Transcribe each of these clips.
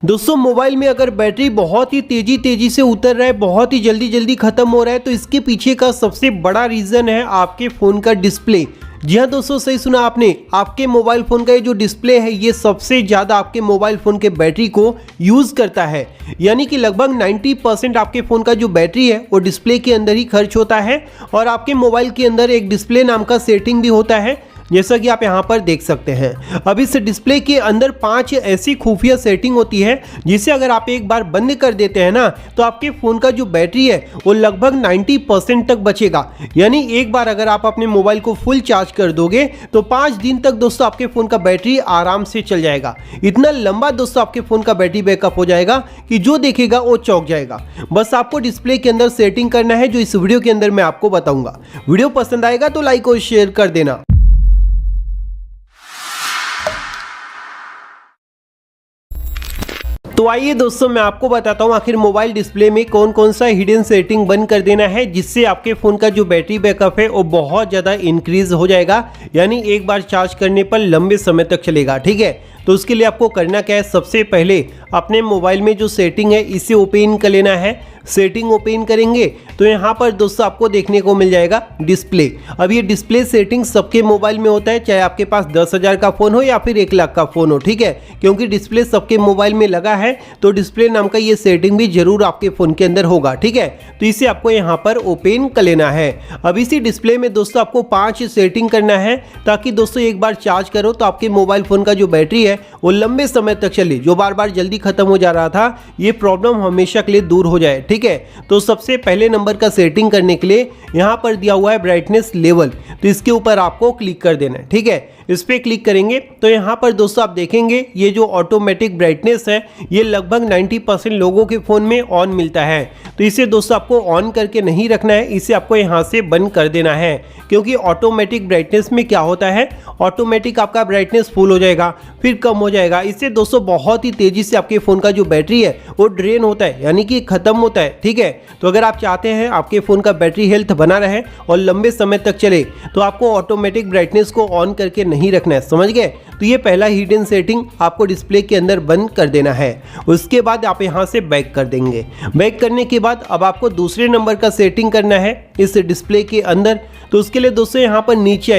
दोस्तों मोबाइल में अगर बैटरी बहुत ही तेजी से उतर रहा है, बहुत ही जल्दी खत्म हो रहा है, तो इसके पीछे का सबसे बड़ा रीज़न है आपके फ़ोन का डिस्प्ले। जी हाँ दोस्तों, सही सुना आपने। आपके मोबाइल फ़ोन का ये जो डिस्प्ले है ये सबसे ज़्यादा आपके मोबाइल फ़ोन के बैटरी को यूज़ करता है। यानी कि लगभग 90% आपके फ़ोन का जो बैटरी है वो डिस्प्ले के अंदर ही खर्च होता है। और आपके मोबाइल के अंदर एक डिस्प्ले नाम का सेटिंग भी होता है, जैसा कि आप यहाँ पर देख सकते हैं। अब इस डिस्प्ले के अंदर 5 ऐसी खुफिया सेटिंग होती है जिसे अगर आप एक बार बंद कर देते हैं ना, तो आपके फ़ोन का जो बैटरी है वो लगभग 90% तक बचेगा। यानी एक बार अगर आप अपने मोबाइल को फुल चार्ज कर दोगे तो 5 दिन तक दोस्तों आपके फ़ोन का बैटरी आराम से चल जाएगा। इतना लंबा दोस्तों आपके फ़ोन का बैटरी बैकअप हो जाएगा कि जो देखेगा वो चौंक जाएगा। बस आपको डिस्प्ले के अंदर सेटिंग करना है, जो इस वीडियो के अंदर मैं आपको बताऊंगा। वीडियो पसंद आएगा तो लाइक और शेयर कर देना। तो आइए दोस्तों, मैं आपको बताता हूँ आखिर मोबाइल डिस्प्ले में कौन कौन सा हिडन सेटिंग बंद कर देना है जिससे आपके फ़ोन का जो बैटरी बैकअप है वो बहुत ज़्यादा इंक्रीज हो जाएगा। यानी एक बार चार्ज करने पर लंबे समय तक चलेगा। ठीक है, तो उसके लिए आपको करना क्या है, सबसे पहले अपने मोबाइल में जो सेटिंग है इसे ओपन कर लेना है। सेटिंग ओपन करेंगे तो यहाँ पर दोस्तों आपको देखने को मिल जाएगा डिस्प्ले। अब ये डिस्प्ले सेटिंग सबके मोबाइल में होता है, चाहे आपके पास 10,000 का फ़ोन हो या फिर 1 लाख का फ़ोन हो। ठीक है, क्योंकि डिस्प्ले सबके मोबाइल में लगा है तो डिस्प्ले नाम का ये सेटिंग भी जरूर आपके फ़ोन के अंदर होगा। ठीक है, तो इसे आपको यहाँ पर ओपन कर लेना है। अब इसी डिस्प्ले में दोस्तों आपको 5 सेटिंग करना है ताकि दोस्तों एक बार चार्ज करो तो आपके मोबाइल फ़ोन का जो बैटरी है वो लंबे समय तक चले। जो बार बार जल्दी खत्म हो जा रहा था, ये प्रॉब्लम हमेशा के लिए दूर हो जाए। ठीक है, तो सबसे पहले नंबर का सेटिंग करने के लिए यहाँ पर दिया हुआ है ब्राइटनेस लेवल, तो इसके ऊपर आपको क्लिक कर देना है। ठीक है, इस पर क्लिक करेंगे तो यहाँ पर दोस्तों आप देखेंगे ये जो ऑटोमेटिक ब्राइटनेस है ये लगभग 90% लोगों के फ़ोन में ऑन मिलता है। तो इसे दोस्तों आपको ऑन करके नहीं रखना है, इसे आपको यहाँ से बंद कर देना है। क्योंकि ऑटोमेटिक ब्राइटनेस में क्या होता है, ऑटोमेटिक आपका ब्राइटनेस फुल हो जाएगा फिर कम हो जाएगा। इससे दोस्तों बहुत ही तेज़ी से आपके फ़ोन का जो बैटरी है वो ड्रेन होता है, यानी कि ख़त्म होता है। ठीक है, तो अगर आप चाहते हैं आपके फ़ोन का बैटरी हेल्थ बना रहे और लंबे समय तक चले तो आपको ऑटोमेटिक ब्राइटनेस को ऑन करके नहीं रखना है, समझ गए। तो ये पहला हिडन सेटिंग आपको डिस्प्ले के अंदर बंद कर देना है। उसके बाद आप यहाँ से बैक कर देंगे। बैक करने के बाद अब आपको दूसरे नंबर का सेटिंग करना है इस डिस्प्ले के अंदर। तो उसके लिए दोस्तों यहाँ पर नीचे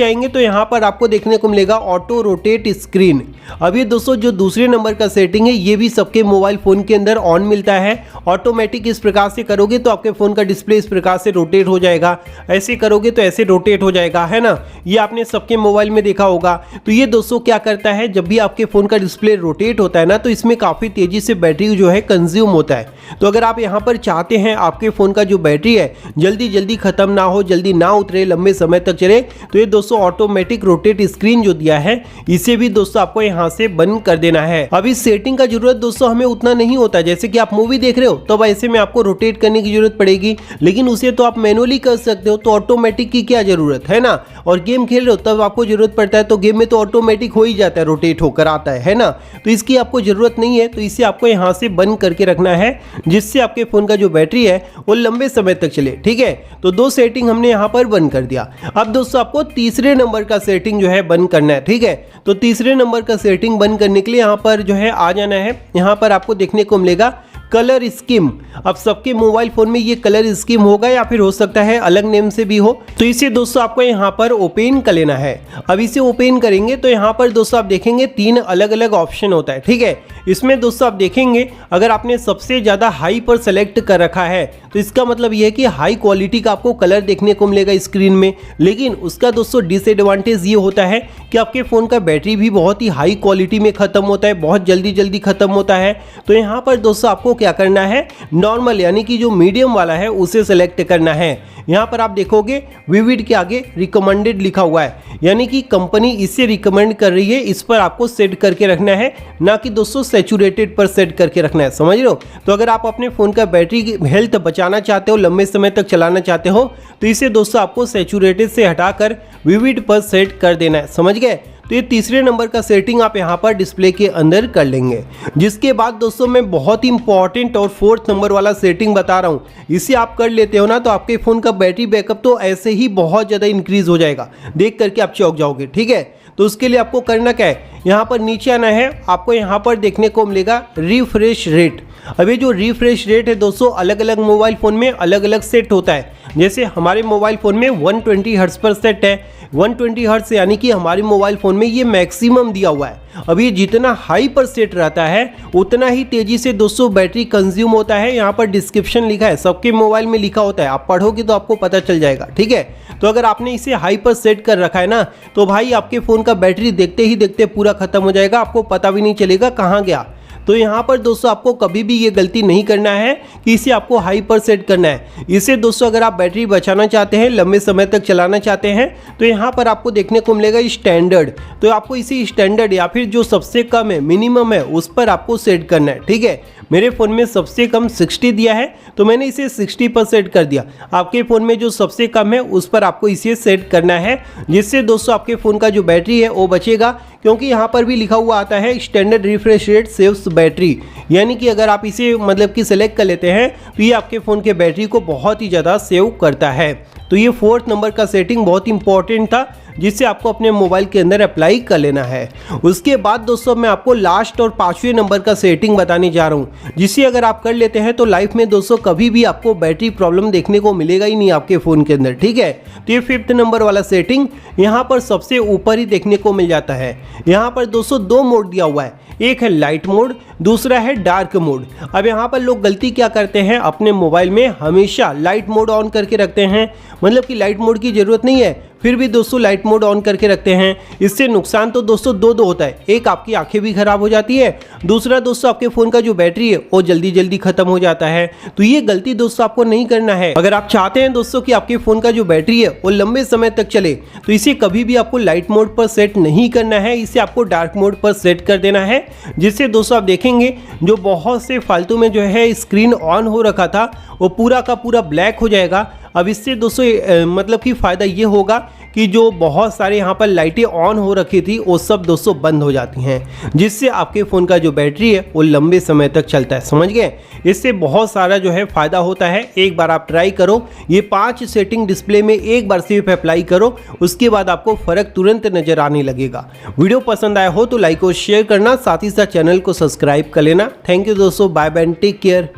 आएंगे तो यहाँ पर आपको देखने को मिलेगा ऑटो रोटेट स्क्रीन। अब ये दोस्तों जो दूसरे नंबर का सेटिंग है ये भी सबके मोबाइल फ़ोन के अंदर ऑन मिलता है। ऑटोमेटिक इस प्रकार से करोगे तो आपके फ़ोन का डिस्प्ले इस प्रकार से रोटेट हो जाएगा, ऐसे करोगे तो ऐसे रोटेट हो जाएगा, है ना। ये आपने सबके मोबाइल में देखा होगा। तो ये दोस्तों क्या करता है, जब भी आपके फ़ोन का डिस्प्ले रोटेट होता है ना तो इसमें काफ़ी तेज़ी से बैटरी जो है कंज्यूम होता है। तो अगर आप यहाँ पर चाहते हैं आपके फ़ोन का जो बैटरी है जल्दी ख़त्म ना हो, जल्दी ना उतरे, लंबे समय तक चले, तो ये दोस्तों ऑटोमेटिक रोटेट स्क्रीन जो दिया है इसे भी दोस्तों आपको यहाँ से बंद कर देना है। अब इस सेटिंग का जरूरत दोस्तों हमें उतना नहीं होता। जैसे कि आप मूवी देख रहे हो तो ऐसे में आपको रोटेट करने की जरूरत पड़ेगी, लेकिन उसे तो आप मैनुअली कर सकते हो, तो ऑटोमेटिक की क्या जरूरत है ना। और गेम खेल रहे हो तब आपको जरूरत पड़ता है, तो गेम में तो ऑटोमेटिक हो ही जाता है, रोटेट होकर आता है ना। तो इसकी आपको जरूरत नहीं है, तो इसे आपको यहाँ से बंद करके रखना है जिससे आपके फ़ोन का जो बैटरी है वो लंबे समय तक चले। ठीक है, तो 2 सेटिंग हमने यहाँ पर बंद कर दिया। अब दोस्तों आपको तीसरे नंबर का सेटिंग जो है बंद करना है। ठीक है, तो तीसरे नंबर का सेटिंग बंद करने के लिए यहाँ पर जो है आ जाना है। यहाँ पर आपको देखने को मिलेगा कलर स्कीम। अब सबके मोबाइल फ़ोन में ये कलर स्कीम होगा या फिर हो सकता है अलग नेम से भी हो। तो इसे दोस्तों आपको यहाँ पर ओपन कर लेना है। अब इसे ओपन करेंगे तो यहाँ पर दोस्तों आप देखेंगे 3 अलग अलग ऑप्शन होता है। ठीक है, इसमें दोस्तों आप देखेंगे अगर आपने सबसे ज़्यादा हाई पर सेलेक्ट कर रखा है तो इसका मतलब ये है कि हाई क्वालिटी का आपको कलर देखने को मिलेगा स्क्रीन में। लेकिन उसका दोस्तों डिसएडवांटेज ये होता है कि आपके फ़ोन का बैटरी भी बहुत ही हाई क्वालिटी में ख़त्म होता है, बहुत जल्दी ख़त्म होता है। तो यहाँ पर दोस्तों आपको क्या करना है, नॉर्मल यानी कि जो मीडियम वाला है उसे सेलेक्ट करना है। यहाँ पर आप देखोगे विविड के आगे रिकमेंडेड लिखा हुआ है, यानी कि कंपनी इसे रिकमेंड कर रही है, इस पर आपको सेट करके रखना है, ना कि दोस्तों सैचुरेटेड पर सेट करके रखना है, समझ रहे हो। तो अगर आप अपने फ़ोन का बैटरी की हेल्थ बचाना चाहते हो, लंबे समय तक चलाना चाहते हो, तो इसे दोस्तों आपको सैचुरेटेड से हटाकर विविड पर सेट कर देना है, समझ गए। तो ये तीसरे नंबर का सेटिंग आप यहाँ पर डिस्प्ले के अंदर कर लेंगे। जिसके बाद दोस्तों मैं बहुत ही इंपॉर्टेंट और 4th नंबर वाला सेटिंग बता रहा हूँ, इसे आप कर लेते हो ना तो आपके फ़ोन का बैटरी बैकअप तो ऐसे ही बहुत ज़्यादा इंक्रीज़ हो जाएगा, देख करके आप चौंक जाओगे। ठीक है, तो उसके लिए आपको करना क्या है, यहाँ पर नीचे आना है, आपको यहाँ पर देखने को मिलेगा रिफ्रेश रेट। अब ये जो रिफ्रेश रेट है दोस्तों अलग अलग मोबाइल फ़ोन में अलग अलग सेट होता है। जैसे हमारे मोबाइल फ़ोन में 120 हर्ट्ज़ पर सेट है। 120 हर्ट्ज़ यानी कि हमारे मोबाइल फ़ोन में ये मैक्सिमम दिया हुआ है। अब ये जितना हाई पर सेट रहता है उतना ही तेज़ी से दोस्तों बैटरी कंज्यूम होता है। यहाँ पर डिस्क्रिप्शन लिखा है, सबके मोबाइल में लिखा होता है, आप पढ़ोगे तो आपको पता चल जाएगा। ठीक है, तो अगर आपने इसे हाई पर सेट कर रखा है ना, तो भाई आपके फ़ोन का बैटरी देखते ही देखते पूरा ख़त्म हो जाएगा, आपको पता भी नहीं चलेगा कहाँ गया। तो यहाँ पर दोस्तों आपको कभी भी ये गलती नहीं करना है कि इसे आपको हाई पर सेट करना है। इसे दोस्तों अगर आप बैटरी बचाना चाहते हैं, लंबे समय तक चलाना चाहते हैं, तो यहाँ पर आपको देखने को मिलेगा स्टैंडर्ड। तो आपको इसे स्टैंडर्ड या फिर जो सबसे कम है, मिनिमम है, उस पर आपको सेट करना है। ठीक है, मेरे फ़ोन में सबसे कम 60 दिया है तो मैंने इसे 60 पर सेट कर दिया। आपके फ़ोन में जो सबसे कम है उस पर आपको इसे सेट करना है, जिससे दोस्तों आपके फ़ोन का जो बैटरी है वो बचेगा। क्योंकि यहाँ पर भी लिखा हुआ आता है standard refresh rate saves battery, यानी कि अगर आप इसे मतलब कि सेलेक्ट कर लेते हैं तो ये आपके फ़ोन के बैटरी को बहुत ही ज़्यादा सेव करता है। तो ये 4th नंबर का सेटिंग बहुत इंपॉर्टेंट था, जिससे आपको अपने मोबाइल के अंदर अप्लाई कर लेना है। उसके बाद दोस्तों मैं आपको लास्ट और 5वें नंबर का सेटिंग बताने जा रहा हूँ, जिसे अगर आप कर लेते हैं तो लाइफ में दोस्तों कभी भी आपको बैटरी प्रॉब्लम देखने को मिलेगा ही नहीं आपके फ़ोन के अंदर। ठीक है, तो ये 5th नंबर वाला सेटिंग यहाँ पर सबसे ऊपर ही देखने को मिल जाता है। यहाँ पर दोस्तों 2 मोड दिया हुआ है, एक है लाइट मोड, दूसरा है डार्क मोड। अब यहाँ पर लोग गलती क्या करते हैं, अपने मोबाइल में हमेशा लाइट मोड ऑन करके रखते हैं, मतलब कि लाइट मोड की ज़रूरत नहीं है, फिर भी दोस्तों लाइट मोड ऑन करके रखते हैं। इससे नुकसान तो दोस्तों दो होता है, एक आपकी आंखें भी खराब हो जाती है, दूसरा दोस्तों आपके फ़ोन का जो बैटरी है वो जल्दी जल्दी ख़त्म हो जाता है। तो ये गलती दोस्तों आपको नहीं करना है। अगर आप चाहते हैं दोस्तों कि आपके फ़ोन का जो बैटरी है वो लंबे समय तक चले, तो इसे कभी भी आपको लाइट मोड पर सेट नहीं करना है, इसे आपको डार्क मोड पर सेट कर देना है। जिससे दोस्तों आप देखेंगे जो बहुत से फालतू में जो है स्क्रीन ऑन हो रखा था वो पूरा का पूरा ब्लैक हो जाएगा। अब इससे दोस्तों मतलब कि फ़ायदा ये होगा कि जो बहुत सारे यहाँ पर लाइटें ऑन हो रखी थी वो सब दोस्तों बंद हो जाती हैं, जिससे आपके फ़ोन का जो बैटरी है वो लंबे समय तक चलता है। समझ गए, इससे बहुत सारा जो है फ़ायदा होता है। एक बार आप ट्राई करो, ये 5 सेटिंग डिस्प्ले में एक बार सिर्फ अप्लाई करो, उसके बाद आपको फ़र्क तुरंत नज़र आने लगेगा। वीडियो पसंद आया हो तो लाइक और शेयर करना, साथ ही साथ चैनल को सब्सक्राइब कर लेना। थैंक यू दोस्तों, बाय बाय, टेक केयर।